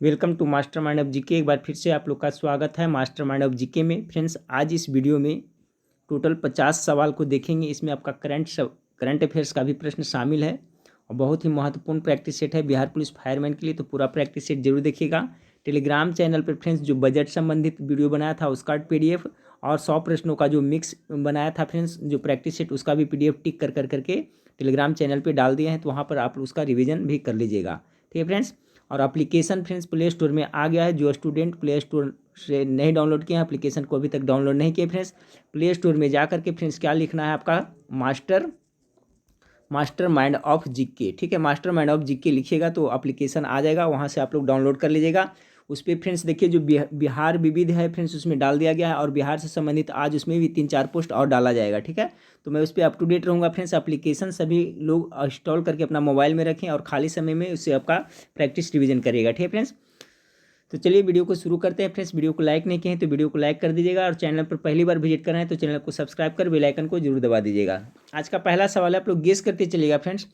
Welcome to mastermind of GK. एक बार फिर से आप लोग का स्वागत है मास्टर माइंड ऑफ जीके में। फ्रेंड्स, आज इस वीडियो में टोटल 50 सवाल को देखेंगे। इसमें आपका करंट अफेयर्स का भी प्रश्न शामिल है और बहुत ही महत्वपूर्ण प्रैक्टिस सेट है बिहार पुलिस फायरमैन के लिए, तो पूरा प्रैक्टिस सेट जरूर देखिएगा। टेलीग्राम चैनल पर फ्रेंड्स जो बजट संबंधित वीडियो बनाया था उसका PDF और 100 प्रश्नों का जो मिक्स बनाया था फ्रेंड्स, जो प्रैक्टिस सेट, उसका भी PDF टिक कर करके टेलीग्राम चैनल पर डाल दिए हैं, तो वहाँ पर आप उसका रिविजन भी कर लीजिएगा। ठीक है फ्रेंड्स। और एप्लीकेशन फ्रेंड्स प्ले स्टोर में आ गया है। जो स्टूडेंट प्ले स्टोर से नहीं डाउनलोड किए हैं, एप्लीकेशन को अभी तक डाउनलोड नहीं किए फ्रेंड्स, प्ले स्टोर में जा करके फ्रेंड्स क्या लिखना है आपका, मास्टर माइंड ऑफ जीके। ठीक है, मास्टर माइंड ऑफ जीके लिखिएगा तो एप्लीकेशन आ जाएगा, वहाँ से आप लोग डाउनलोड कर लीजिएगा। उस पर फ्रेंड्स देखिए जो बिहार विविध है फ्रेंड्स, उसमें डाल दिया गया है और बिहार से संबंधित आज उसमें भी 3-4 पोस्ट और डाला जाएगा। ठीक है, तो मैं उस पर अप टू डेट रहूँगा फ्रेंड्स। एप्लीकेशन सभी लोग इंस्टॉल करके अपना मोबाइल में रखें और खाली समय में उससे आपका प्रैक्टिस रिवीजन करिएगा। ठीक है फ्रेंड्स, तो चलिए वीडियो को शुरू करते हैं फ्रेंड्स। वीडियो को लाइक नहीं किए हैं तो वीडियो को लाइक कर दीजिएगा और चैनल पर पहली बार विजिट कर रहे हैं तो चैनल को सब्सक्राइब कर बेल आइकन को जरूर दबा दीजिएगा। आज का पहला सवाल है, आप लोग गेस करते चलिएगा फ्रेंड्स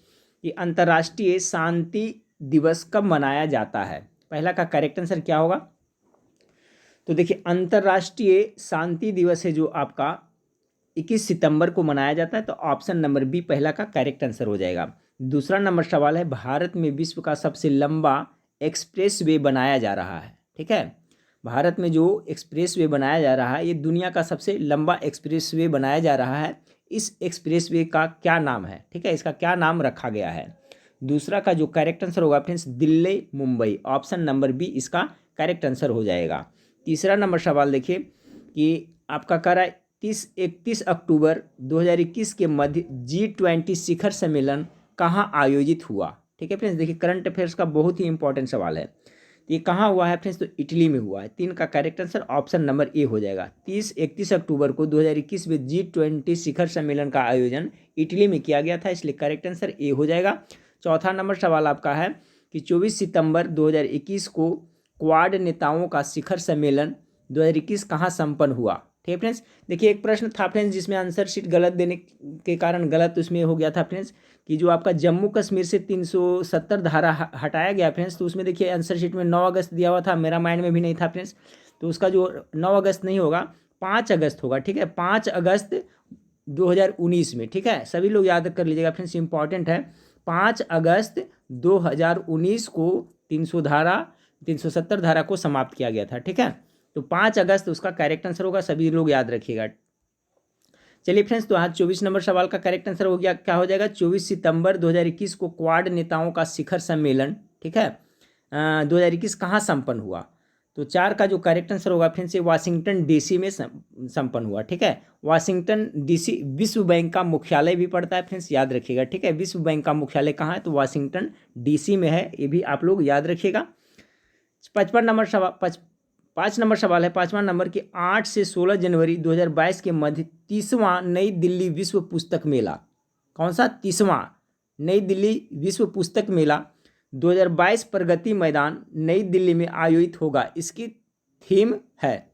कि अंतर्राष्ट्रीय शांति दिवस कब मनाया जाता है। पहला का करेक्ट आंसर क्या होगा, तो देखिए अंतर्राष्ट्रीय शांति दिवस है जो आपका 21 सितंबर को मनाया जाता है, तो ऑप्शन नंबर बी पहला का करेक्ट आंसर हो जाएगा। दूसरा नंबर सवाल है, भारत में विश्व का सबसे लंबा एक्सप्रेस वे बनाया जा रहा है। ठीक है, भारत में जो एक्सप्रेस वे बनाया जा रहा है ये दुनिया का सबसे लंबा एक्सप्रेस वे बनाया जा रहा है। इस एक्सप्रेस वे का क्या नाम है, ठीक है, इसका क्या नाम रखा गया है। दूसरा का जो करेक्ट आंसर होगा friends, Delhi Mumbai, option number B इसका करेक्ट आंसर हो जाएगा। तीसरा नंबर सवाल देखिए कि आपका कह रहा है 31 अक्टूबर 2021 के मध्य G20 शिखर सम्मेलन कहाँ आयोजित हुआ। ठीक है फ्रेंड्स, देखिए करंट अफेयर्स का बहुत ही इंपॉर्टेंट सवाल है। ये कहाँ हुआ है फ्रेंड्स, तो इटली में हुआ है। 3 का correct answer option number A हो जाएगा। 31 अक्टूबर को 2021 में G20 शिखर सम्मेलन का आयोजन इटली में किया गया था, इसलिए करेक्ट आंसर ए हो जाएगा। चौथा नंबर सवाल आपका है कि 24 सितंबर 2021 को क्वाड नेताओं का शिखर सम्मेलन 2021 कहाँ संपन्न हुआ। ठीक है फ्रेंड्स, देखिए एक प्रश्न था फ्रेंड्स जिसमें आंसर शीट गलत देने के कारण गलत उसमें हो गया था फ्रेंड्स कि जो आपका जम्मू कश्मीर से 370 धारा हटाया गया फ्रेंड्स, तो उसमें देखिए आंसर शीट में 9 अगस्त दिया हुआ था, मेरा माइंड में भी नहीं था फ्रेंड्स, तो उसका जो 9 अगस्त नहीं होगा 5 अगस्त होगा। ठीक है, 5 अगस्त 2019 में। ठीक है, सभी लोग याद कर लीजिएगा फ्रेंड्स, इंपॉर्टेंट है। 5 अगस्त 2019 को 370 धारा को समाप्त किया गया था। ठीक है, तो 5 अगस्त उसका करेक्ट आंसर होगा, सभी लोग याद रखिएगा। चलिए फ्रेंड्स, तो आज 24 नंबर सवाल का करेक्ट आंसर हो गया, क्या हो जाएगा, 24 सितंबर 2021 को क्वाड नेताओं का शिखर सम्मेलन, ठीक है, 2021 कहाँ संपन्न हुआ। तो 4 का जो करेक्ट आंसर होगा फ्रेंड्स ये वाशिंगटन DC में संपन्न हुआ। ठीक है, वाशिंगटन DC विश्व बैंक का मुख्यालय भी पड़ता है फ्रेंड्स, याद रखिएगा। ठीक है, विश्व बैंक का मुख्यालय कहाँ है, तो वाशिंगटन DC में है, ये भी आप लोग याद रखिएगा। 5 नंबर सवाल है, 5वां नंबर की 8 से 16 जनवरी 2022 के मध्य 30वां नई दिल्ली विश्व पुस्तक मेला, कौन सा, 30वां नई दिल्ली विश्व पुस्तक मेला 2022 प्रगति मैदान नई दिल्ली में आयोजित होगा, इसकी थीम है।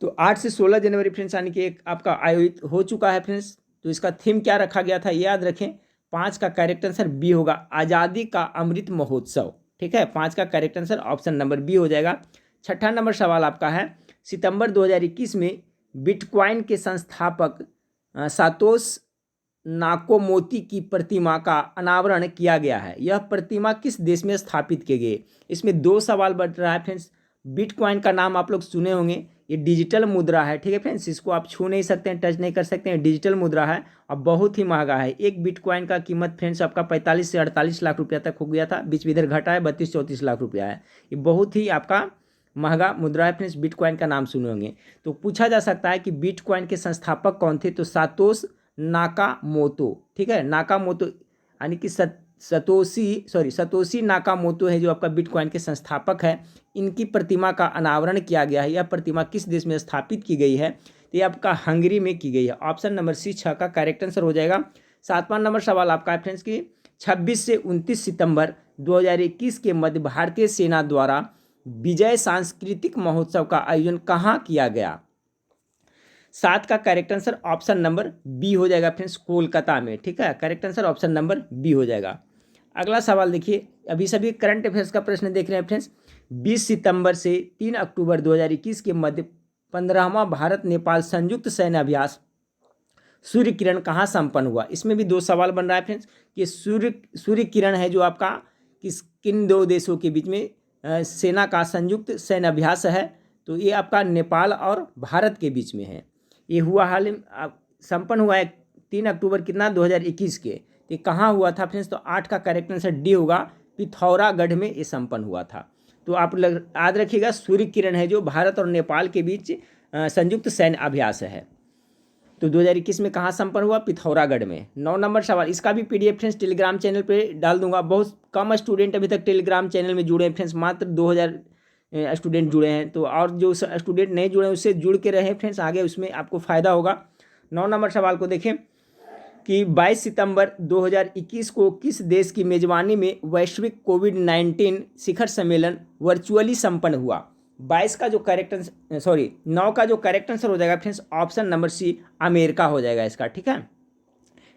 तो 8 से 16 जनवरी फ्रेंड्स यानी कि एक आपका आयोजित हो चुका है फ्रेंड्स, तो इसका थीम क्या रखा गया था याद रखें। 5 का करेक्ट आंसर बी होगा, आज़ादी का अमृत महोत्सव। ठीक है, 5 का correct answer option number B हो जाएगा। 6ठा नंबर सवाल आपका है, सितंबर 2021 में बिटकॉइन के संस्थापक सातोश नाकामोतो की प्रतिमा का अनावरण किया गया है, यह प्रतिमा किस देश में स्थापित की गई। इसमें 2 सवाल बच रहा है फ्रेंड्स। बिटकॉइन का नाम आप लोग सुने होंगे, ये डिजिटल मुद्रा है। ठीक है फ्रेंड्स, इसको आप छू नहीं सकते हैं, टच नहीं कर सकते हैं, डिजिटल मुद्रा है और बहुत ही महंगा है। एक बिटकॉइन का कीमत फ्रेंड्स आपका 45 से 48 लाख रुपया तक हो गया था, बीच में इधर घटा है, 32-34 लाख रुपया है। ये बहुत ही आपका महंगा मुद्रा है फ्रेंड्स, बिटकॉइन का नाम सुने होंगे। तो पूछा जा सकता है कि बिटकॉइन के संस्थापक कौन थे, तो सातोश नाकामोतो। ठीक है, नाकामोतो यानी कि सतोशी नाकामोतो है जो आपका बिटकॉइन के संस्थापक है, इनकी प्रतिमा का अनावरण किया गया है। यह प्रतिमा किस देश में स्थापित की गई है, तो ये आपका हंगरी में की गई है, ऑप्शन नंबर सी 6 का करेक्ट आंसर हो जाएगा। 7वां नंबर सवाल आपका है फ्रेंड्स की 26 से 29 सितंबर 2021 के मध्य भारतीय सेना द्वारा विजय सांस्कृतिक महोत्सव का आयोजन कहाँ किया गया। 7 का correct answer option number B हो जाएगा फ्रेंड्स, कोलकाता में। ठीक है, correct answer option number B हो जाएगा। अगला सवाल देखिए, अभी सभी करंट अफेयर्स का प्रश्न देख रहे हैं फ्रेंड्स। 20 सितंबर से 3 अक्टूबर 2021 के मध्य 15वां भारत नेपाल संयुक्त सैन्य अभ्यास सूर्य किरण कहाँ संपन्न हुआ। इसमें भी दो सवाल बन रहा है फ्रेंड्स कि सूर्य किरण है जो आपका किन दो देशों के बीच में सेना का संयुक्त सैन्य अभ्यास है, तो ये आपका नेपाल और भारत के बीच में है। ये हुआ हाल ही संपन्न हुआ है 3 अक्टूबर कितना 2021 के। ये कहाँ हुआ था फ्रेंड्स, तो 8 का करेक्ट आंसर डी होगा, पिथौरागढ़ में ये संपन्न हुआ था। तो आप याद रखिएगा सूर्य किरण है जो भारत और नेपाल के बीच संयुक्त सैन्य अभ्यास है। तो 2021 में कहाँ संपन्न हुआ, पिथौरागढ़ में। 9 नंबर सवाल, इसका भी पीडीएफ फ्रेंड्स टेलीग्राम चैनल पे डाल दूंगा। बहुत कम स्टूडेंट अभी तक टेलीग्राम चैनल में जुड़े हैं फ्रेंड्स, मात्र 2000 स्टूडेंट जुड़े हैं। तो और जो स्टूडेंट नहीं जुड़े हैं उससे जुड़ के रहे फ्रेंड्स, आगे उसमें आपको फ़ायदा होगा। 9 नंबर सवाल को देखें कि 22 सितंबर 2021 को किस देश की मेजबानी में वैश्विक कोविड-19 शिखर सम्मेलन वर्चुअली संपन्न हुआ। 22 का जो करेक्ट आंसर 9 का जो करेक्ट आंसर हो जाएगा friends option number C, America हो जाएगा इसका। ठीक है,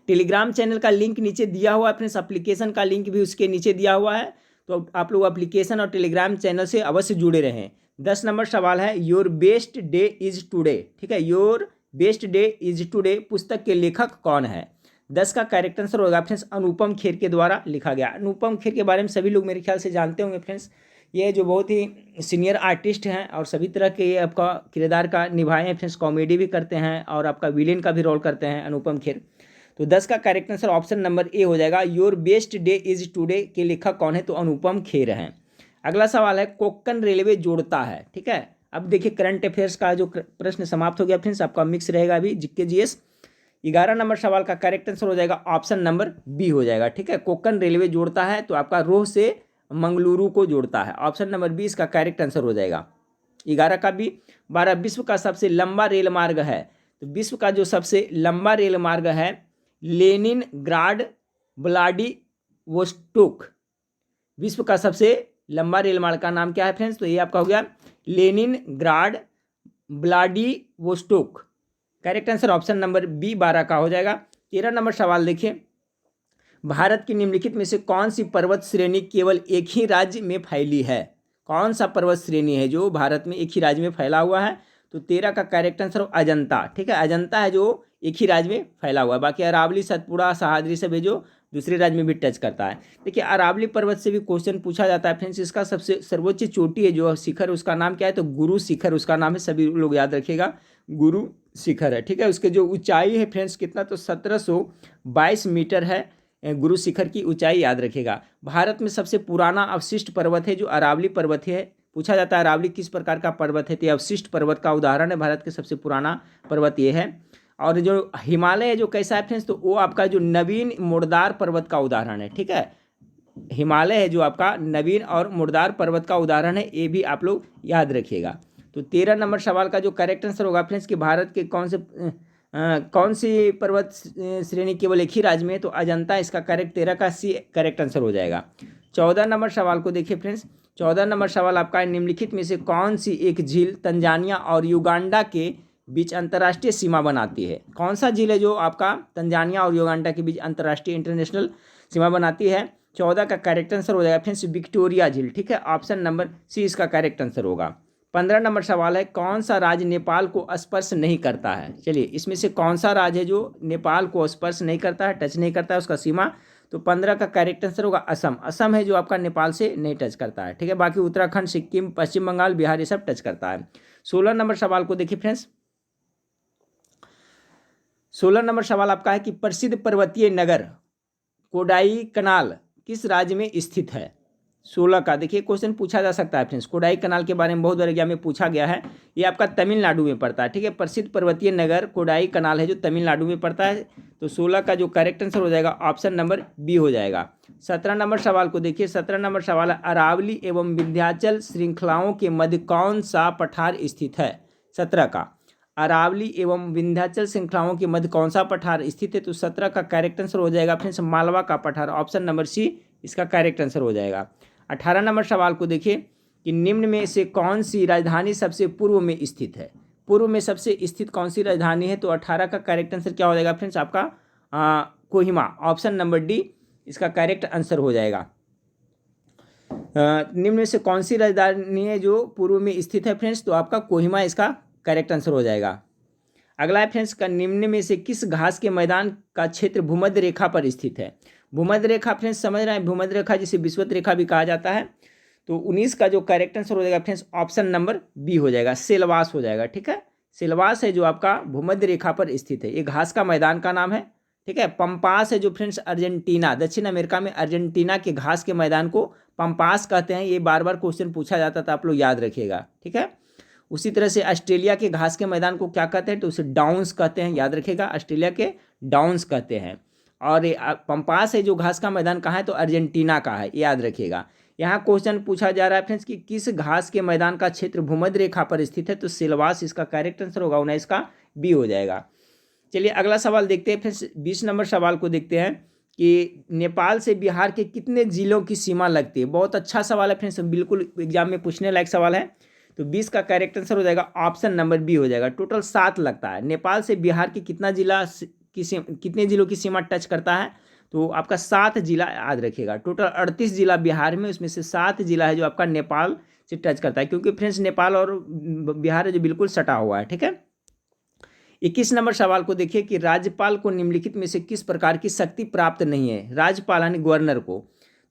टेलीग्राम चैनल का लिंक नीचे दिया हुआ है फ्रेंड्स, एप्लीकेशन का लिंक भी उसके नीचे दिया हुआ है। तो आप लोग एप्लीकेशन और टेलीग्राम चैनल से अवश्य जुड़े रहें। 10 नंबर सवाल है, your best day is today. ठीक है, your best day is today पुस्तक के लेखक कौन है। 10 का करेक्ट आंसर होगा फ्रेंड्स अनुपम खेर के द्वारा लिखा गया। अनुपम खेर के बारे में सभी लोग मेरे ख्याल से जानते होंगे फ्रेंड्स, ये जो बहुत ही सीनियर आर्टिस्ट हैं और सभी तरह के ये आपका किरदार का निभाए हैं फ्रेंड्स, कॉमेडी भी करते हैं और आपका विलेन का भी रोल करते हैं अनुपम खेर। तो 10 का correct answer option number A हो जाएगा, your best day is today के लेखक कौन है, तो अनुपम खेर हैं। अगला सवाल है, कोंकण रेलवे जोड़ता है। ठीक है, अब देखिए करंट अफेयर्स का जो प्रश्न समाप्त हो गया फ्रेंड्स, आपका मिक्स रहेगा अभी जीके जीएस। 11 नंबर सवाल का करेक्ट आंसर हो जाएगा ऑप्शन नंबर बी हो जाएगा। ठीक है, कोंकण रेलवे जोड़ता है तो आपका रोह से मंगलुरु को जोड़ता है, ऑप्शन नंबर बी इसका करेक्ट आंसर हो जाएगा। 11 का भी। 12 विश्व का सबसे लंबा रेल मार्ग है, तो विश्व का जो सबसे लंबा रेल मार्ग है लेनिनग्राड व्लादिवोस्टोक। विश्व का सबसे लंबा रेल मार्ग का नाम क्या है फ्रेंड्स, तो ये आपका हो गया Leningrad Vladivostok. Correct answer option number B 12 का हो जाएगा। 13 नंबर सवाल देखिए, भारत की निम्नलिखित में से कौन सी पर्वत श्रेणी केवल एक ही राज्य में फैली है। कौन सा पर्वत श्रेणी है जो भारत में एक ही राज्य में फैला हुआ है, तो 13 का करेक्ट आंसर अजंता। ठीक है, अजंता है जो एक ही राज्य में फैला हुआ है। बाकी अरावली, सतपुड़ा, सहाद्री सब है जो दूसरे राज्य में भी टच करता है। देखिए अरावली पर्वत से भी क्वेश्चन पूछा जाता है फ्रेंड्स, इसका सबसे सर्वोच्च चोटी है जो शिखर, उसका नाम क्या है, तो गुरु शिखर उसका नाम है। सभी लोग याद रखिएगा, गुरु शिखर है। ठीक है, उसके जो ऊंचाई है फ्रेंड्स कितना, तो 1722 मीटर है गुरु शिखर की ऊंचाई, याद रखिएगा। भारत में सबसे पुराना अवशिष्ट पर्वत है जो अरावली पर्वत है। पूछा जाता है अरावली किस प्रकार का पर्वत है, तो अवशिष्ट पर्वत का उदाहरण है। भारत के सबसे पुराना पर्वत ये है। और जो हिमालय है जो कैसा है फ्रेंड्स, तो वो आपका जो नवीन मुर्दार पर्वत का उदाहरण है। ठीक है, हिमालय है जो आपका नवीन और मुर्दार पर्वत का उदाहरण है, ये भी आप लोग याद रखिएगा। तो 13 नंबर सवाल का जो करेक्ट आंसर होगा फ्रेंड्स कि भारत के कौन सी पर्वत श्रेणी केवल एक ही राज्य में है, तो अजंता इसका करेक्ट 13 का सी करेक्ट आंसर हो जाएगा। 14 नंबर सवाल को देखिए फ्रेंड्स, 14 नंबर सवाल आपका निम्नलिखित में से कौन सी एक झील तंजानिया और युगांडा के बीच अंतर्राष्ट्रीय सीमा बनाती है। कौन सा झील है जो आपका तंजानिया और युगांडा के बीच अंतर्राष्ट्रीय इंटरनेशनल सीमा बनाती है। 14 का करेक्ट आंसर हो जाएगा फ्रेंड्स विक्टोरिया झील। ठीक है, ऑप्शन नंबर सी इसका करेक्ट आंसर होगा। 15 नंबर सवाल है, कौन सा राज्य नेपाल को स्पर्श नहीं करता है। चलिए इसमें से कौन सा राज्य है जो नेपाल को स्पर्श नहीं करता है, टच नहीं करता है उसका सीमा, तो 15 का करेक्ट आंसर होगा असम। असम है जो आपका नेपाल से नहीं टच करता है। ठीक है, बाकी उत्तराखंड, सिक्किम, पश्चिम बंगाल, बिहार ये सब टच करता है। 16 नंबर सवाल को देखिए फ्रेंड्स, 16 नंबर सवाल आपका है कि प्रसिद्ध पर्वतीय नगर कोडाईकनाल किस राज्य में स्थित है। 16 का देखिए क्वेश्चन पूछा जा सकता है फ्रेंड्स, कोडाईकनाल के बारे में बहुत बार एग्जाम में पूछा गया है। ये आपका तमिलनाडु में पड़ता है। ठीक है, प्रसिद्ध पर्वतीय नगर कोडाईकनाल है जो तमिलनाडु में पड़ता है। तो 16 का जो करेक्ट आंसर हो जाएगा ऑप्शन नंबर बी हो जाएगा। 17 नंबर सवाल को देखिए, 17 नंबर सवाल है, अरावली एवं विंध्याचल श्रृंखलाओं के मध्य कौन सा पठार स्थित है। 17 का अरावली एवं विंध्याचल श्रृंखलाओं के मध्य कौन सा पठार स्थित है, तो 17 का करेक्ट आंसर हो जाएगा फ्रेंड्स मालवा का पठार, ऑप्शन नंबर सी इसका करेक्ट आंसर हो जाएगा। 18 नंबर सवाल को देखिए कि निम्न में से कौन सी राजधानी सबसे पूर्व में स्थित है। पूर्व में सबसे स्थित कौन सी राजधानी है, तो 18 का करेक्ट आंसर क्या हो जाएगा फ्रेंड्स आपका कोहिमा, ऑप्शन नंबर डी इसका करेक्ट आंसर हो जाएगा। निम्न में से कौन सी राजधानी है जो पूर्व में स्थित है फ्रेंड्स? तो आपका कोहिमा इसका करेक्ट आंसर हो जाएगा। अगला है फ्रेंड्स का निम्न में से किस घास के मैदान का क्षेत्र भूमध्य रेखा पर स्थित है? भूमध्य रेखा फ्रेंड्स समझ रहे हैं, भूमध्य रेखा जिसे विषुवत रेखा भी कहा जाता है। तो 19 का जो करेक्ट आंसर हो जाएगा फ्रेंड्स ऑप्शन नंबर बी हो जाएगा, सेलवास हो जाएगा। ठीक है, सेलवास है जो आपका भूमध्य रेखा पर स्थित है। ये घास का मैदान का नाम है। ठीक है, पंपास है जो फ्रेंड्स अर्जेंटीना, दक्षिण अमेरिका में अर्जेंटीना के घास के मैदान को पंपास कहते हैं। ये बार बार क्वेश्चन पूछा जाता था, आप लोग याद रखिएगा। ठीक है, उसी तरह से ऑस्ट्रेलिया के घास के मैदान को क्या कहते हैं? तो उसे डाउन्स कहते हैं, याद रखिएगा, ऑस्ट्रेलिया के डाउन्स कहते हैं। और ये पंपास है जो घास का मैदान कहाँ है? तो अर्जेंटीना का है, याद रखिएगा। यहाँ क्वेश्चन पूछा जा रहा है फ्रेंड्स कि किस घास के मैदान का क्षेत्र भूमध्य रेखा पर स्थित है? तो सिलवास इसका करेक्ट आंसर होगा, 19 का बी हो जाएगा। चलिए अगला सवाल देखते हैं फ्रेंड्स, 20 नंबर सवाल को देखते हैं कि नेपाल से बिहार के कितने जिलों की सीमा लगती है? बहुत अच्छा सवाल है फ्रेंड्स, बिल्कुल एग्जाम में पूछने लायक सवाल है। तो 20 का करेक्ट आंसर हो जाएगा ऑप्शन नंबर बी हो जाएगा। टोटल 7 लगता है। नेपाल से बिहार की कितने जिलों की सीमा टच करता है? तो आपका 7 जिला याद रखिएगा। टोटल 38 जिला बिहार में, उसमें से 7 जिला है जो आपका नेपाल से टच करता है, क्योंकि फ्रेंड्स नेपाल और बिहार है जो बिल्कुल सटा हुआ है। ठीक है, 21 नंबर सवाल को देखिए कि राज्यपाल को निम्नलिखित में से किस प्रकार की शक्ति प्राप्त नहीं है? राज्यपाल यानी गवर्नर को।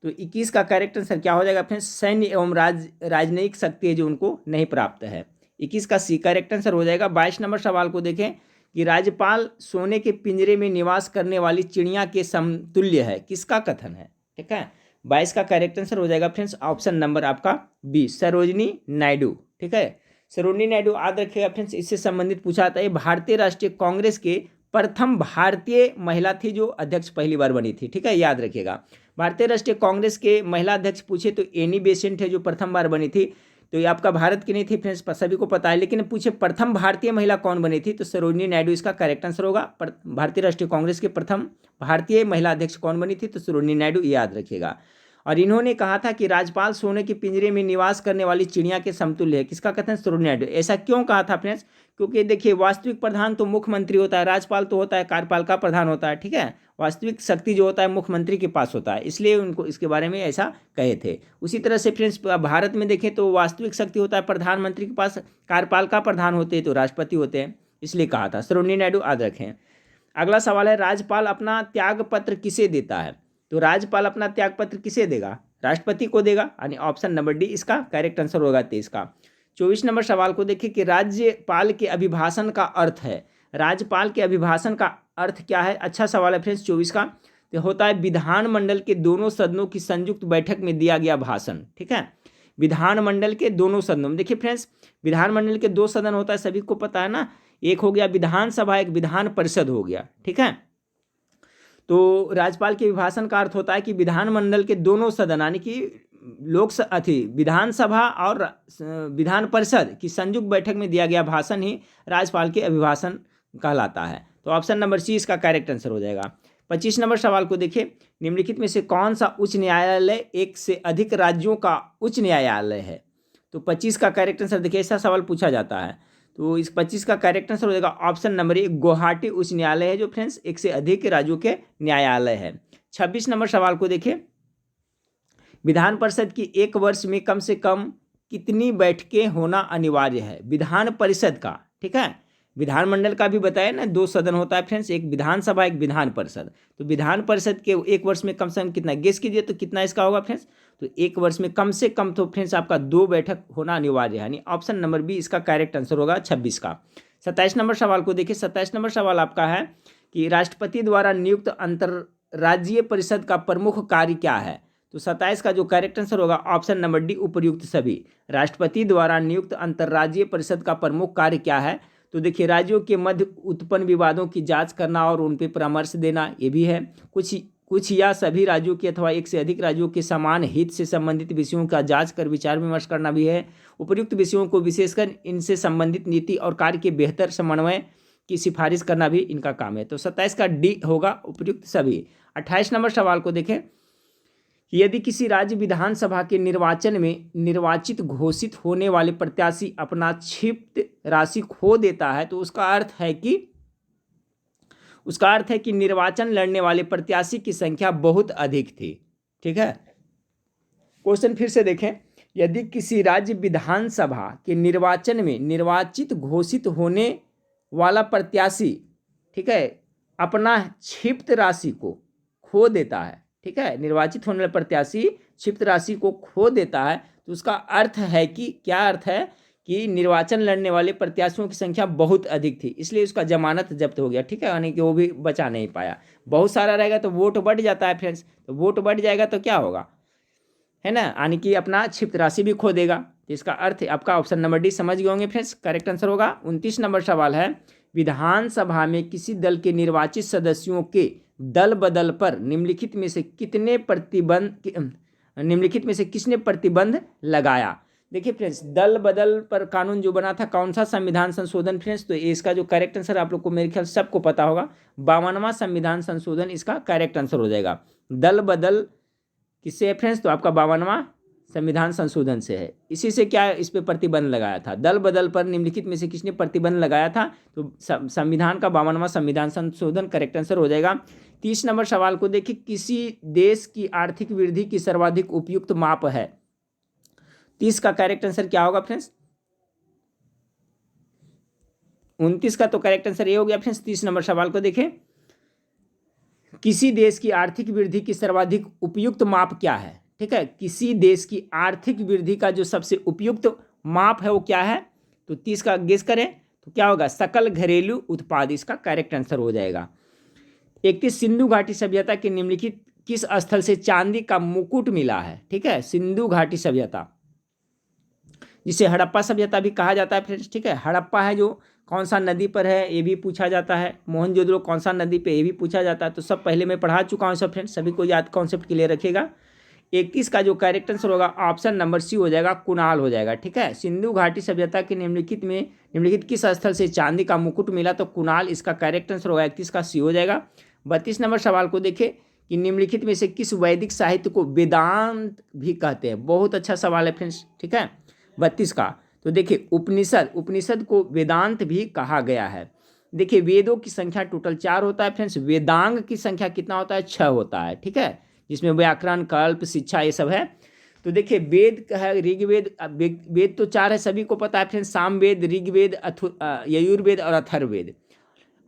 तो 21 का करेक्ट आंसर क्या हो जाएगा फ्रेंड्स? सैन्य एवं राजनयिक शक्ति है जो उनको नहीं प्राप्त है। 21 का सी करेक्ट आंसर हो जाएगा। 22 नंबर सवाल को देखें कि राज्यपाल सोने के पिंजरे में निवास करने वाली चिड़िया के समतुल्य है, किसका कथन है? ठीक है, 22 का करेक्ट आंसर हो जाएगा फ्रेंड्स ऑप्शन नंबर आपका बी, सरोजिनी नायडू। ठीक है, सरोजिनी नायडू याद रखिएगा फ्रेंड्स, इससे संबंधित पूछा जाता है। भारतीय राष्ट्रीय कांग्रेस के प्रथम भारतीय महिला थी जो अध्यक्ष पहली बार बनी थी। ठीक है, याद रखिएगा। भारतीय राष्ट्रीय कांग्रेस के महिला अध्यक्ष पूछे तो एनी बेसेंट है जो प्रथम बार बनी थी। तो ये आपका भारत की नहीं थी फ्रेंड्स, सभी को पता है, लेकिन पूछे प्रथम भारतीय महिला कौन बनी थी? तो सरोजिनी नायडू इसका करेक्ट आंसर होगा। भारतीय राष्ट्रीय कांग्रेस के प्रथम भारतीय महिला अध्यक्ष कौन बनी थी? तो सरोजिनी नायडू, याद रखिएगा। और इन्होंने कहा था कि राज्यपाल सोने के पिंजरे में निवास करने वाली चिड़िया के समतुल्य है, किसका कथन? सरोजिनी नायडू। ऐसा क्यों कहा था फ्रेंड्स? क्योंकि देखिए वास्तविक प्रधान तो मुख्यमंत्री होता है, राज्यपाल तो होता है कार्यपालिका प्रधान होता है। ठीक है, वास्तविक शक्ति जो होता है मुख्यमंत्री के पास होता है, इसलिए उनको इसके बारे में ऐसा कहे थे। उसी तरह से फ्रेंड्स भारत में देखें तो वास्तविक शक्ति होता है प्रधानमंत्री के पास, कार्यपालिका प्रधान होते हैं तो राष्ट्रपति होते हैं, इसलिए कहा था। सरोजिनी नायडू याद रखें। अगला सवाल है, राज्यपाल अपना त्याग पत्र किसे देता है? तो राज्यपाल अपना त्याग पत्र किसे देगा? राष्ट्रपति को देगा, यानी ऑप्शन नंबर डी इसका करेक्ट आंसर होगा 23 का। 24 नंबर सवाल को देखिए कि राज्यपाल के अभिभाषण का अर्थ है। राज्यपाल के अभिभाषण का अर्थ क्या है? अच्छा सवाल है फ्रेंड्स 24 का। तो होता है विधानमंडल के दोनों सदनों की संयुक्त बैठक में दिया गया भाषण। ठीक है, विधानमंडल के दोनों सदनों में, देखिए फ्रेंड्स विधानमंडल के 2 सदन होता है, सभी को पता है ना, एक हो गया विधानसभा, एक विधान परिषद हो गया। ठीक है, तो राज्यपाल के अभिभाषण का अर्थ होता है कि विधानमंडल के दोनों सदन यानी कि विधानसभा और विधान परिषद की संयुक्त बैठक में दिया गया भाषण ही राज्यपाल के अभिभाषण कहलाता है। तो ऑप्शन नंबर सी इसका करेक्ट आंसर हो जाएगा। 25 नंबर सवाल को देखिए, निम्नलिखित में से कौन सा उच्च न्यायालय एक से अधिक राज्यों का उच्च न्यायालय है? तो 25 का करेक्ट आंसर देखिए, ऐसा सवाल पूछा जाता है। तो इस 25 का करेक्ट आंसर हो जाएगा ऑप्शन नंबर ए, गुवाहाटी उच्च न्यायालय है जो फ्रेंड्स एक से अधिक राज्यों के न्यायालय है। 26 नंबर सवाल को देखिए, विधान परिषद की एक वर्ष में कम से कम कितनी बैठकें होना अनिवार्य है? विधान परिषद का, ठीक है, विधानमंडल का भी बताया ना, 2 सदन होता है फ्रेंड्स, एक विधानसभा एक विधान परिषद। तो विधान परिषद के एक वर्ष में कम से कम कितना, गेस कीजिए तो कितना इसका होगा फ्रेंड्स? तो एक वर्ष में कम से कम तो फ्रेंड्स आपका 2 बैठक होना अनिवार्य है, यानी ऑप्शन नंबर बी इसका करेक्ट आंसर होगा 26 का। 27 नंबर सवाल को देखिए, 27 नंबर सवाल आपका है कि राष्ट्रपति द्वारा नियुक्त अंतर्राज्यीय परिषद का प्रमुख कार्य क्या है? तो 27 का जो करेक्ट आंसर होगा ऑप्शन नंबर डी, उपर्युक्त सभी। राष्ट्रपति द्वारा नियुक्त अंतर्राज्यीय परिषद का प्रमुख कार्य क्या है? तो देखिए राज्यों के मध्य उत्पन्न विवादों की जांच करना और उन पर परामर्श देना, ये भी है। कुछ या सभी राज्यों के अथवा एक से अधिक राज्यों के समान हित से संबंधित विषयों का जांच कर विचार विमर्श करना भी है। उपर्युक्त विषयों को विशेषकर इनसे संबंधित नीति और कार्य के बेहतर समन्वय की सिफारिश करना भी इनका काम है। तो 27 का डी होगा, उपर्युक्त सभी। 28 नंबर सवाल को देखें, यदि किसी राज्य विधानसभा के निर्वाचन में निर्वाचित घोषित होने वाले प्रत्याशी अपना क्षिप्त राशि खो देता है तो उसका अर्थ है कि उसका अर्थ है कि निर्वाचन लड़ने वाले प्रत्याशी की संख्या बहुत अधिक थी। ठीक है, क्वेश्चन फिर से देखें, यदि किसी राज्य विधानसभा के निर्वाचन में निर्वाचित घोषित होने वाला प्रत्याशी, ठीक है, अपना क्षिप्त राशि को खो देता है, ठीक है, निर्वाचित होने वाला प्रत्याशी क्षिप्त राशि को खो देता है, तो उसका अर्थ है कि क्या अर्थ है कि निर्वाचन लड़ने वाले प्रत्याशियों की संख्या बहुत अधिक थी, इसलिए उसका जमानत जब्त हो गया। ठीक है, यानी कि वो भी बचा नहीं पाया। बहुत सारा रहेगा तो वोट बढ़ जाता है फ्रेंड्स, तो वोट बढ़ जाएगा तो क्या होगा, है ना, यानी कि अपना क्षिप्त राशि भी खो देगा। तो इसका अर्थ आपका ऑप्शन नंबर डी समझ गए होंगे फ्रेंड्स, करेक्ट आंसर होगा। 29 नंबर सवाल है, विधानसभा में किसी दल के निर्वाचित सदस्यों के दल बदल पर निम्नलिखित में से किसने प्रतिबंध लगाया। देखिए फ्रेंड्स, दल बदल पर कानून जो बना था, कौन सा संविधान संशोधन फ्रेंड्स, तो इसका जो करेक्ट आंसर आप लोग को मेरे ख्याल सबको पता होगा, 52वां संविधान संशोधन इसका करेक्ट आंसर हो जाएगा। दल बदल किससे है फ्रेंड्स, तो आपका 52वां संविधान संशोधन से है। इसी से क्या इस पे प्रतिबंध लगाया था, दल बदल पर निम्नलिखित में से किसने प्रतिबंध लगाया था, तो संविधान का 52वां संविधान संशोधन करेक्ट आंसर हो जाएगा। 30 नंबर सवाल को देखिए, किसी देश की आर्थिक वृद्धि की सर्वाधिक उपयुक्त माप है। 30 का करेक्ट आंसर क्या होगा फ्रेंड्स, 29 का तो करेक्ट आंसर ये हो गया फ्रेंड्स। 30 नंबर सवाल को देखें, किसी देश की आर्थिक वृद्धि की सर्वाधिक उपयुक्त माप क्या है। ठीक है, किसी देश की आर्थिक वृद्धि का जो सबसे उपयुक्त माप है वो क्या है, तो 30 का गेस करें तो क्या होगा, सकल घरेलू उत्पाद इसका करेक्ट आंसर हो जाएगा। 31, सिंधु घाटी सभ्यता के निम्नलिखित किस स्थल से चांदी का मुकुट मिला है। ठीक है, सिंधु घाटी सभ्यता जिसे हड़प्पा सभ्यता भी कहा जाता है फ्रेंड्स। ठीक है, हड़प्पा है जो कौन सा नदी पर है ये भी पूछा जाता है, मोहनजोदड़ो कौन सा नदी पे ये भी पूछा जाता है, तो सब पहले मैं पढ़ा चुका हूँ सब फ्रेंड्स, सभी को याद कॉन्सेप्ट क्लियर रखिएगा। 31 का जो करेक्ट आंसर होगा ऑप्शन नंबर सी हो जाएगा, कुणाल हो जाएगा। ठीक है, सिंधु घाटी सभ्यता के निम्नलिखित किस स्थल से चांदी का मुकुट मिला, तो कुणाल इसका करेक्ट आंसर होगा, 31 का सी हो जाएगा। 32 नंबर सवाल को देखें कि निम्नलिखित में से किस वैदिक साहित्य को वेदांत भी कहते हैं। बहुत अच्छा सवाल है फ्रेंड्स। ठीक है, 32 का तो देखिए, उपनिषद को वेदांत भी कहा गया है। देखिए, वेदों की संख्या टोटल 4 होता है फ्रेंड्स, वेदांग की संख्या कितना होता है, 6 होता है। ठीक है, जिसमें व्याकरण, कल्प, शिक्षा ये सब है। तो देखिए, वेद है ऋग्वेद, वेद तो 4 है, सभी को पता है फ्रेंड्स, सामवेद, ऋग्वेद, यजुर्वेद और अथर्ववेद।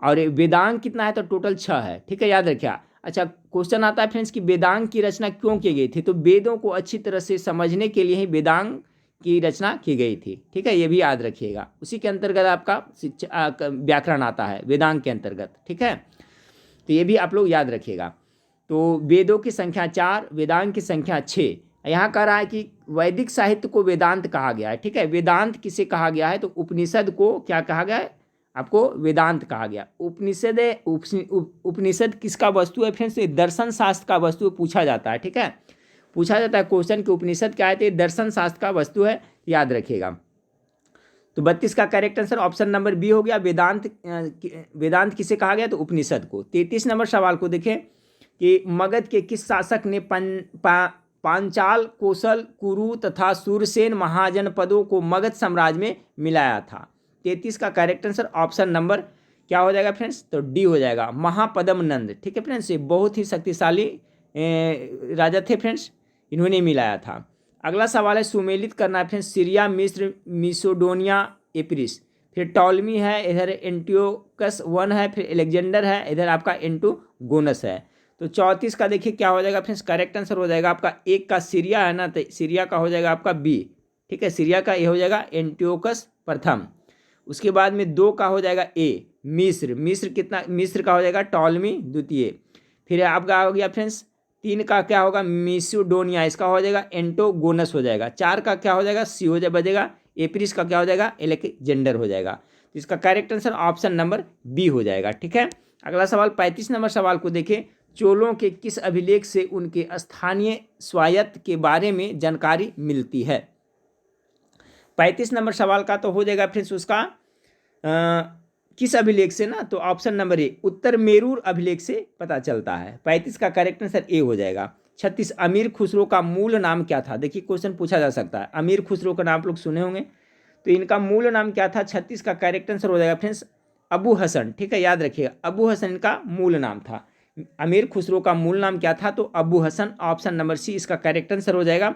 और वेदांग कितना है, तो टोटल 6 है। ठीक है, याद रखिए। अच्छा, क्वेश्चन आता है फ्रेंड्स कि वेदांग की रचना क्यों की गई थी, तो वेदों को अच्छी तरह से समझने के लिए ही वेदांग की रचना की गई थी। ठीक है, ये भी याद रखिएगा। उसी के अंतर्गत आपका शिक्षा व्याकरण आता है वेदांग के अंतर्गत। ठीक है, तो ये भी आप लोग याद रखिएगा। तो वेदों की संख्या 4, वेदांग की संख्या 6। यहाँ कह रहा है कि वैदिक साहित्य को वेदांत कहा गया है। ठीक है, वेदांत किसे कहा गया है, तो उपनिषद को क्या कहा गया है, आपको वेदांत कहा गया। उपनिषद किसका वस्तु है फ्रेंड्स, दर्शन शास्त्र का वस्तु पूछा जाता है। ठीक है, पूछा जाता है क्वेश्चन कि उपनिषद क्या है, तो दर्शन शास्त्र का वस्तु है, याद रखिएगा। तो 32 का correct answer option number B हो गया, वेदांत किसे कहा गया, तो उपनिषद को। 33 नंबर सवाल को देखें कि मगध के किस शासक ने पांचाल, कोसल, कुरु तथा सूरसेन महाजनपदों को मगध साम्राज्य में मिलाया था। 33 का करेक्ट आंसर ऑप्शन नंबर क्या हो जाएगा फ्रेंड्स, तो डी हो जाएगा, महापद्म नंद। ठीक है फ्रेंड्स, ये बहुत ही शक्तिशाली राजा थे फ्रेंड्स, इन्होंने मिलाया था। अगला सवाल है, सुमेलित करना है फ्रेंड्स, सीरिया, मिस्र, मिसोडोनिया, एपिरिस। फिर टॉलमी है, इधर एंटियोकस 1 है, फिर एलेक्जेंडर है, इधर आपका एंटोगोनस है। तो 34 का देखिए क्या हो जाएगा फ्रेंड्स, करेक्ट आंसर हो जाएगा आपका 1 का सीरिया है ना, तो सीरिया का हो जाएगा आपका बी। ठीक है, सीरिया का ये हो जाएगा एंटियोकस प्रथम। उसके बाद में 2 का हो जाएगा ए, मिस्र का हो जाएगा टॉलमी द्वितीय। फिर आपका हो गया फ्रेंड्स 3 का क्या होगा, मिसोडोनिया, इसका हो जाएगा एंटोगोनस हो जाएगा। 4 का क्या हो जाएगा, सी हो बजेगा। एपिरिस का क्या हो जाएगा, एलेक्जेंडर हो जाएगा। तो इसका correct answer option number B हो जाएगा। ठीक है, अगला सवाल 35 नंबर सवाल को देखें, चोलों के किस अभिलेख से उनके स्थानीय स्वायत्त के बारे में जानकारी मिलती है। 35 नंबर सवाल का तो हो जाएगा फ्रेंड्स उसका किस अभिलेख से ना, तो ऑप्शन नंबर ए, उत्तर मेरूर अभिलेख से पता चलता है। 35 का करेक्ट आंसर ए हो जाएगा। 36, अमीर खुसरो का मूल नाम क्या था। देखिए, क्वेश्चन पूछा जा सकता है, अमीर खुसरो का नाम आप लोग सुने होंगे, तो इनका मूल नाम क्या था। 36 का करेक्ट आंसर हो जाएगा फ्रेंड्स अबू हसन, ठीक है, याद रखिएगा, अबू हसन का मूल नाम था। अमीर खुसरो का मूल नाम क्या था? तो Abu Hasan. Option number C इसका करेक्ट आंसर हो जाएगा।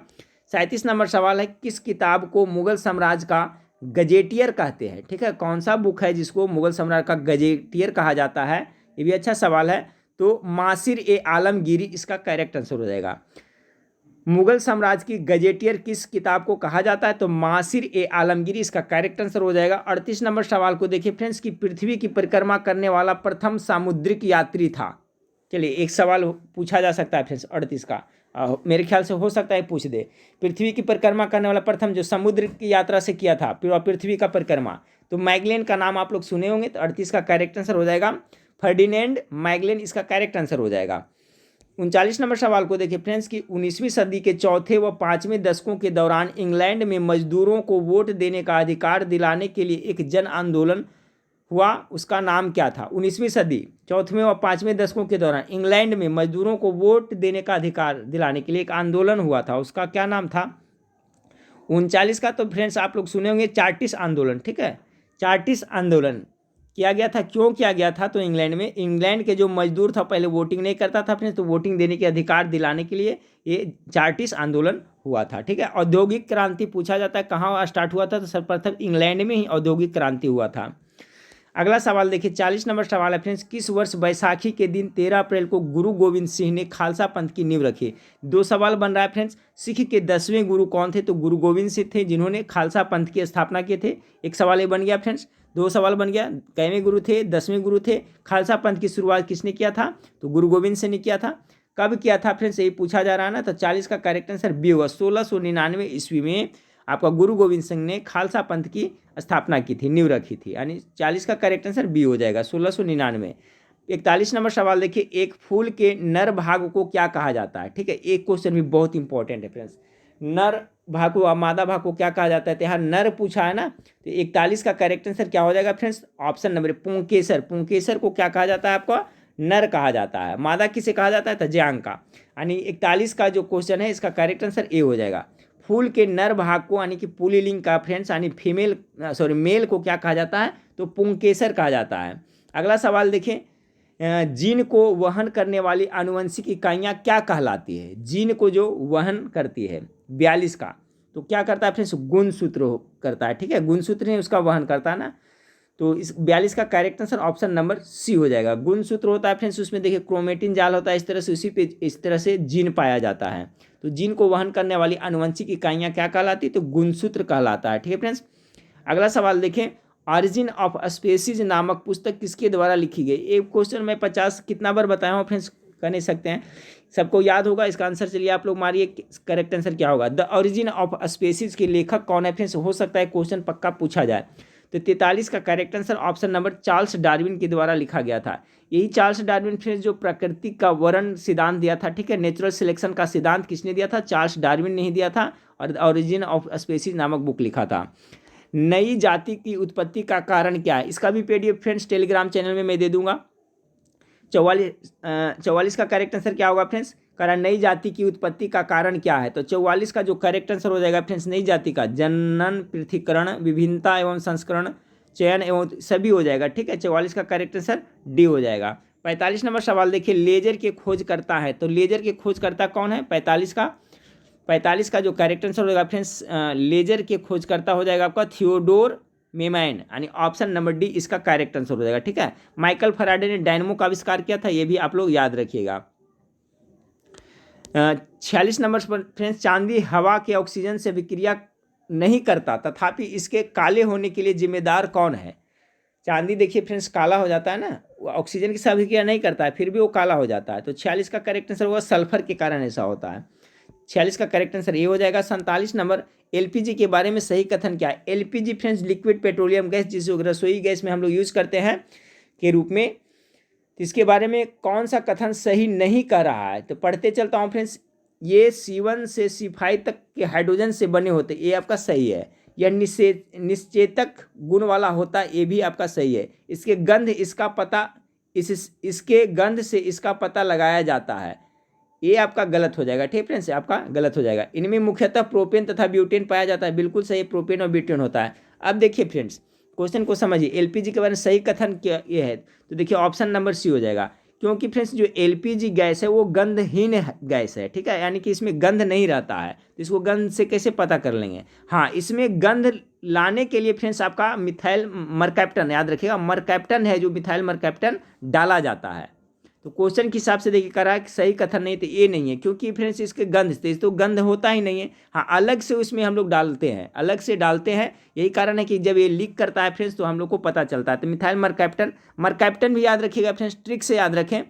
37 नंबर सवाल है, किस किताब को मुगल साम्राज्य का गजेटियर कहते हैं? ठीक है, कौन सा बुक है जिसको मुगल साम्राज्य का गजेटियर कहा जाता है? ये भी अच्छा सवाल है। तो मासिर ए आलमगीरी इसका करेक्ट आंसर हो जाएगा। मुगल साम्राज्य की गजेटियर किस किताब को कहा जाता है? तो मासिर ए आलमगीरी इसका करेक्ट आंसर हो जाएगा। 38 नंबर सवाल को देखिए फ्रेंड्स, कि पृथ्वी की परिक्रमा करने वाला प्रथम सामुद्रिक यात्री था। चलिए एक सवाल पूछा जा सकता है फ्रेंड्स 38 का, मेरे ख्याल से हो सकता है पूछ दे। पृथ्वी की परिक्रमा करने वाला प्रथम जो समुद्र की यात्रा से किया था पृथ्वी का परिक्रमा, तो मैगलेन का नाम आप लोग सुने होंगे। तो 38 का करेक्ट आंसर हो जाएगा फर्डिनेंड मैगलेन, इसका करेक्ट आंसर हो जाएगा। 39 नंबर सवाल को देखिए फ्रेंड्स, कि 19वीं सदी के चौथे व पाँचवें दशकों के दौरान इंग्लैंड में मजदूरों को वोट देने का अधिकार दिलाने के लिए एक जन आंदोलन हुआ, उसका नाम क्या था? 19वीं सदी चौथवें व पाँचवें दशकों के दौरान इंग्लैंड में मजदूरों को वोट देने का अधिकार दिलाने के लिए एक आंदोलन हुआ था, उसका क्या नाम था? 39 का तो फ्रेंड्स आप लोग सुने होंगे चार्टिस्ट आंदोलन, ठीक है, चार्टिस्ट आंदोलन किया गया था। क्यों किया गया था? तो इंग्लैंड में, इंग्लैंड के जो मजदूर था पहले वोटिंग नहीं करता था फ्रेंड्स, तो वोटिंग देने के अधिकार दिलाने के लिए ये चार्टिस्ट आंदोलन हुआ था। ठीक है, औद्योगिक क्रांति पूछा जाता है कहाँ स्टार्ट हुआ था? तो सर्वप्रथम इंग्लैंड में ही औद्योगिक क्रांति हुआ था। अगला सवाल देखिए, 40 नंबर सवाल है फ्रेंड्स, किस वर्ष बैसाखी के दिन 13 अप्रैल को गुरु गोविंद सिंह ने खालसा पंथ की नींव रखी? दो सवाल बन रहा है फ्रेंड्स। सिख के 10वें गुरु कौन थे? तो गुरु गोविंद सिंह थे, जिन्होंने खालसा पंथ की स्थापना किए थे। एक सवाल ये बन गया फ्रेंड्स, दो सवाल बन गया। कैवें गुरु थे? 10वें गुरु थे। खालसा पंथ की शुरुआत किसने किया था? तो गुरु गोविंद सिंह ने किया था। कब किया था फ्रेंड्स, यही पूछा जा रहा है ना। तो 40 का करेक्ट आंसर बी होगा। 1699 ईस्वी में आपका गुरु गोविंद सिंह ने खालसा पंथ की स्थापना की थी, नींव रखी थी, यानी 40 का करेक्ट आंसर बी हो जाएगा, 1699। 41 नंबर सवाल देखिए, एक फूल के नर भाग को क्या कहा जाता है? ठीक है, एक क्वेश्चन भी बहुत इंपॉर्टेंट है फ्रेंड्स, नर भाग को मादा भाग को क्या कहा जाता है? तो यहाँ नर पूछा है ना, तो 41 का करेक्ट आंसर क्या हो जाएगा फ्रेंड्स? ऑप्शन नंबर पुंकेसर। पुंकेसर को क्या कहा जाता है? आपको नर कहा जाता है। मादा किसे कहा जाता है? तो ज्यांग का। यानी 41 का जो क्वेश्चन है इसका करेक्ट आंसर ए हो जाएगा। फूल के नर भाग को यानी कि पुल्लिंग का फ्रेंड्स यानी फीमेल मेल को क्या कहा जाता है? तो पुंकेसर कहा जाता है। अगला सवाल देखें, जीन को वहन करने वाली आनुवंशिक इकाइयाँ क्या कहलाती है? जीन को जो वहन करती है 42 का, तो क्या करता है फ्रेंड्स? गुणसूत्र करता है। ठीक है, गुणसूत्र ने उसका वहन करता है ना, तो इस 42 का correct answer option number C हो जाएगा। गुणसूत्र होता है फ्रेंड्स, उसमें देखिए क्रोमेटिन जाल होता है, इस तरह से उसी पे इस तरह से जीन पाया जाता है। तो जीन को वहन करने वाली आनुवंशिक इकाइयाँ क्या कहलाती है? तो गुणसूत्र कहलाता है। ठीक है फ्रेंड्स, अगला सवाल देखें, ऑरिजिन ऑफ स्पेसीज नामक पुस्तक किसके द्वारा लिखी गई? एक क्वेश्चन मैं 50 कितना बार बताया हूँ फ्रेंड्स, कर नहीं सकते हैं, सबको याद होगा इसका आंसर। चलिए आप लोग मारिए करेक्ट आंसर क्या होगा। द ऑरिजिन ऑफ स्पेसीज के लेखक कौन है फ्रेंड्स? हो सकता है क्वेश्चन पक्का पूछा जाए। तो 43 का correct answer option number Charles Darwin के द्वारा लिखा गया था। यही चार्ल्स डार्विन फ्रेंड्स जो प्रकृति का वर्ण सिद्धांत दिया था। ठीक है, नेचुरल सिलेक्शन का सिद्धांत किसने दिया था? चार्ल्स डार्विन ने ही दिया था, और ऑरिजिन ऑफ स्पेसीज नामक बुक लिखा था। नई जाति की उत्पत्ति का कारण क्या है? इसका भी पीडीएफ फ्रेंड्स टेलीग्राम चैनल में मैं दे दूंगा। 44 का करेक्ट आंसर क्या होगा फ्रेंड्स? कारण नई जाति की उत्पत्ति का कारण क्या है? तो 44 का जो करेक्ट आंसर हो जाएगा फ्रेंड्स, नई जाति का जनन, पृथक्करण, विभिन्नता एवं संस्करण, चयन एवं सभी हो जाएगा। ठीक है, 44 का करेक्ट आंसर डी हो जाएगा। 45 नंबर सवाल देखिए, लेजर के खोजकर्ता है, तो लेजर के खोजकर्ता कौन है? 45 का जो करेक्ट आंसर होगा फ्रेंड्स, लेजर के खोजकर्ता हो जाएगा आपका थियोडोर मेमैन, यानी ऑप्शन नंबर डी इसका करेक्ट आंसर हो जाएगा। ठीक है, माइकल फैराडे ने डायनमो का आविष्कार किया था, ये भी आप लोग याद रखिएगा। 46 नंबर पर फ्रेंड्स, चांदी हवा के ऑक्सीजन से अभिक्रिया नहीं करता, तथापि इसके काले होने के लिए जिम्मेदार कौन है? चांदी देखिए फ्रेंड्स काला हो जाता है ना, ऑक्सीजन के साथ अभिक्रिया नहीं करता है, फिर भी वो काला हो जाता है। तो 46 का करेक्ट आंसर होगा सल्फर के कारण ऐसा होता है। 46 का करेक्ट आंसर ये हो जाएगा। 47 नंबर, एलपीजी के बारे में सही कथन क्या है? LPG friends liquid petroleum gas, जिसे रसोई गैस में हम लोग यूज़ करते हैं के रूप में, इसके बारे में कौन सा कथन सही नहीं कर रहा है? तो पढ़ते चलता हूँ फ्रेंड्स, ये C1 से C5 तक के हाइड्रोजन से बने होते, ये आपका सही है। यह निश्चेतक गुण वाला होता है, ये भी आपका सही है। इसके गंध इसके गंध से इसका पता लगाया जाता है, ये आपका गलत हो जाएगा। ठीक फ्रेंड्स, आपका गलत हो जाएगा। इनमें मुख्यतः प्रोपेन तथा ब्यूटेन पाया जाता है, बिल्कुल सही, प्रोपेन और ब्यूटेन होता है। अब देखिए फ्रेंड्स, क्वेश्चन को समझिए, एलपीजी के बारे में सही कथन क्या ये है, तो देखिए ऑप्शन नंबर सी हो जाएगा। क्योंकि फ्रेंड्स जो एलपीजी गैस है वो गंधहीन गैस है, ठीक है, यानी कि इसमें गंध नहीं रहता है। तो इसको गंध से कैसे पता कर लेंगे? हाँ, इसमें गंध लाने के लिए फ्रेंड्स आपका मिथाइल मरकैप्टन, याद रखिएगा मरकैप्टन है जो मिथाइल मरकैप्टन डाला जाता है। तो क्वेश्चन के हिसाब से देखिए करा कि सही कथन नहीं, तो ये नहीं है, क्योंकि फ्रेंड्स इसके गंध से तो गंध होता ही नहीं है। हाँ, अलग से उसमें हम लोग डालते हैं, अलग से डालते हैं, यही कारण है कि जब ये लीक करता है फ्रेंड्स तो हम लोग को पता चलता है। तो मिथाइल मरकैप्टन, मरकैप्टन भी याद रखिएगा फ्रेंड्स, ट्रिक से याद रखें,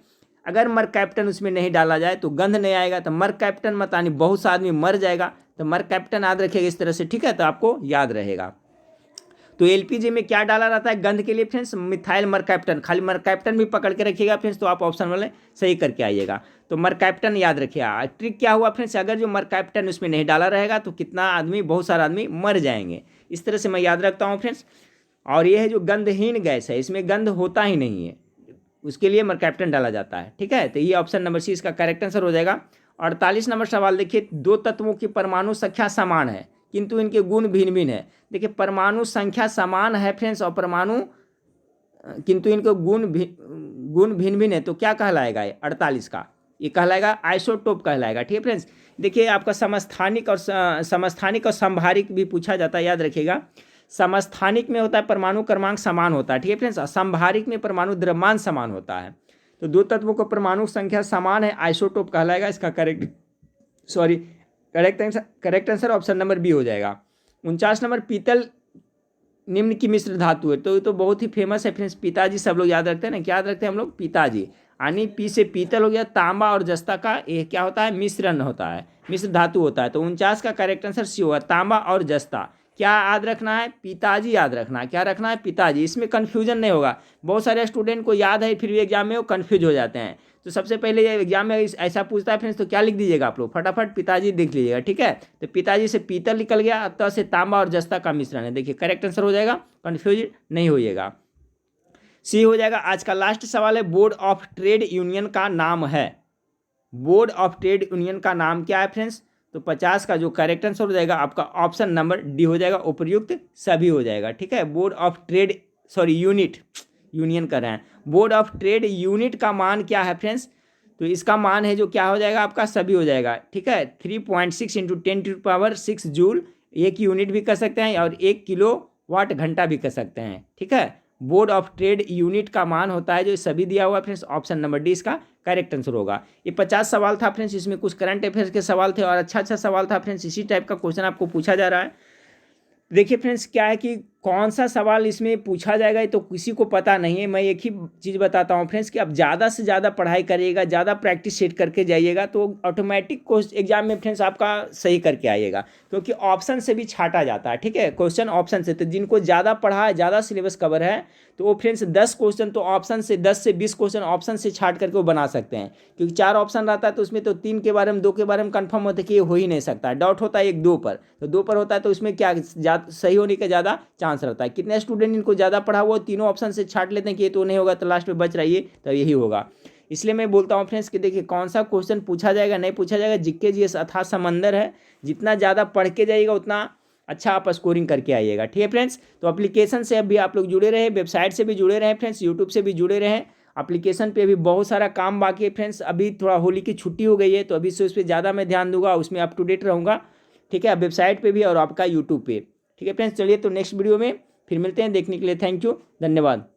अगर मरकैप्टन उसमें नहीं डाला जाए तो गंध नहीं आएगा। तो मरकैप्टन मत आनी, बहुत सा आदमी मर जाएगा, तो मरकैप्टन याद रखिएगा इस तरह से, ठीक है, तो आपको याद रहेगा। तो एलपीजी में क्या डाला रहता है गंध के लिए फ्रेंड्स? मिथाइल मरकैप्टन, खाली मरकैप्टन भी पकड़ के रखिएगा फ्रेंड्स, तो आप ऑप्शन वाले सही करके आइएगा। तो मरकैप्टन याद रखिएगा। ट्रिक क्या हुआ फ्रेंड्स, अगर जो मरकैप्टन उसमें नहीं डाला रहेगा तो कितना आदमी, बहुत सारा आदमी मर जाएंगे। इस तरह से मैं याद रखता हूँ फ्रेंड्स। और ये है जो गंधहीन गैस है, इसमें गंध होता ही नहीं है, उसके लिए मरकैप्टन डाला जाता है, ठीक है। तो ये ऑप्शन नंबर सी इसका करेक्ट आंसर हो जाएगा। 48 नंबर सवाल देखिए, दो तत्वों की परमाणु संख्या समान है किंतु इनके गुण भिन्न भिन्न है। देखिए परमाणु संख्या समान है फ्रेंड्स, और परमाणु किंतु इनके गुण भिन्न भिन्न है, तो क्या कहलाएगा ये 48 का? ये कहलाएगा आइसोटोप कहलाएगा, ठीक है फ्रेंड्स। देखिए आपका समस्थानिक और संभारिक भी पूछा जाता है, याद रखिएगा। समस्थानिक में होता है परमाणु क्रमांक समान होता है, ठीक है फ्रेंड्स, और संभारिक में परमाणु द्रव्यमान समान होता है। तो दो तत्वों को परमाणु संख्या समान है, आइसोटोप कहलाएगा। इसका correct answer option number B हो जाएगा। 49 नंबर, पीतल निम्न की मिश्र धातु है, तो ये तो बहुत ही फेमस है फ्रेंड्स, पिताजी सब लोग याद रखते हैं ना, क्या याद रखते हैं हम लोग? पिताजी, यानी पी से पीतल हो गया, तांबा और जस्ता का ये क्या होता है? मिश्रण होता है, मिश्र धातु होता है। तो 49 का करेक्ट आंसर सी होगा, तांबा और जस्ता। क्या याद रखना है? पिताजी याद रखना है। क्या रखना है? पिताजी। इसमें कन्फ्यूजन नहीं होगा। बहुत सारे स्टूडेंट को याद है, फिर भी एग्जाम में वो कन्फ्यूज हो जाते हैं। तो सबसे पहले ये एग्जाम में ऐसा पूछता है फ्रेंड्स, तो क्या लिख दीजिएगा आप लोग? फटाफट पिताजी लिख लीजिएगा, ठीक है। तो पिताजी से पीतल निकल गया, त से तांबा और जस्ता का मिश्रण है। देखिए करेक्ट आंसर हो जाएगा, कन्फ्यूज नहीं होइएगा, सी हो जाएगा। आज का लास्ट सवाल है, बोर्ड ऑफ ट्रेड यूनियन का नाम है, बोर्ड ऑफ ट्रेड यूनियन का नाम क्या है फ्रेंड्स? तो 50 का जो करेक्ट आंसर हो जाएगा आपका ऑप्शन नंबर डी हो जाएगा, उपयुक्त सभी हो जाएगा, ठीक है। बोर्ड ऑफ ट्रेड यूनियन कर रहे हैं, बोर्ड ऑफ ट्रेड यूनिट का मान क्या है फ्रेंड्स? तो इसका मान है जो क्या हो जाएगा आपका, सभी हो जाएगा, ठीक है। 3.6 × 10⁶ जूल, एक यूनिट भी कर सकते हैं, और 1 किलोवाट घंटा भी कर सकते हैं, ठीक है। बोर्ड ऑफ ट्रेड यूनिट का मान होता है जो सभी दिया हुआ है फ्रेंड्स, ऑप्शन नंबर डी इसका करेक्ट आंसर होगा। ये 50 सवाल था फ्रेंड्स, इसमें कुछ करंट अफेयर्स के सवाल थे और अच्छा सवाल था फ्रेंड्स। इसी टाइप का क्वेश्चन आपको पूछा जा रहा है। देखिए फ्रेंड्स क्या है कि कौन सा सवाल इसमें पूछा जाएगा ये तो किसी को पता नहीं है। मैं एक ही चीज़ बताता हूँ फ्रेंड्स कि आप ज़्यादा से ज़्यादा पढ़ाई करिएगा, ज़्यादा प्रैक्टिस सेट करके जाइएगा, तो ऑटोमेटिक एग्जाम में फ्रेंड्स आपका सही करके आइएगा, क्योंकि ऑप्शन से भी छाटा जाता है, ठीक है, क्वेश्चन ऑप्शन से। तो जिनको ज़्यादा पढ़ा है, ज़्यादा सिलेबस कवर है, तो वो फ्रेंड्स 10 क्वेश्चन तो ऑप्शन से, 10 से 20 क्वेश्चन ऑप्शन से छाट करके वो बना सकते हैं, क्योंकि 4 ऑप्शन रहता है तो उसमें तो 3 के बारे में, 2 के बारे में कन्फर्म होता है कि ये हो ही नहीं सकता, डाउट होता है 1-2 पर, तो 2 पर होता है तो उसमें क्या सही होने का ज़्यादा चांस रहता है। कितने स्टूडेंट इनको ज़्यादा पढ़ा वो तीनों ऑप्शन से छाट लेते हैं कि ये तो नहीं होगा, तो लास्ट में बच रही है तो यही होगा। इसलिए मैं बोलता हूँ फ्रेंड्स कि देखिए कौन सा क्वेश्चन पूछा जाएगा नहीं पूछा जाएगा, जीके जीएस अथाह समंदर है, जितना ज़्यादा पढ़ के जाइएगा उतना अच्छा आप स्कोरिंग करके आइएगा, ठीक है फ्रेंड्स। तो एप्लीकेशन से अभी आप लोग जुड़े रहे, वेबसाइट से भी जुड़े रहे फ्रेंड्स, यूट्यूब से भी जुड़े रहे। एप्लीकेशन पे अभी बहुत सारा काम बाकी है फ्रेंड्स, अभी थोड़ा होली की छुट्टी हो गई है तो अभी से उस पर ज़्यादा मैं ध्यान दूंगा, उसमें अप टू डेट रहूँगा, ठीक है, वेबसाइट पे भी और आपका यूट्यूब पे, ठीक है फ्रेंड्स। चलिए तो नेक्स्ट वीडियो में फिर मिलते हैं, देखने के लिए थैंक यू, धन्यवाद।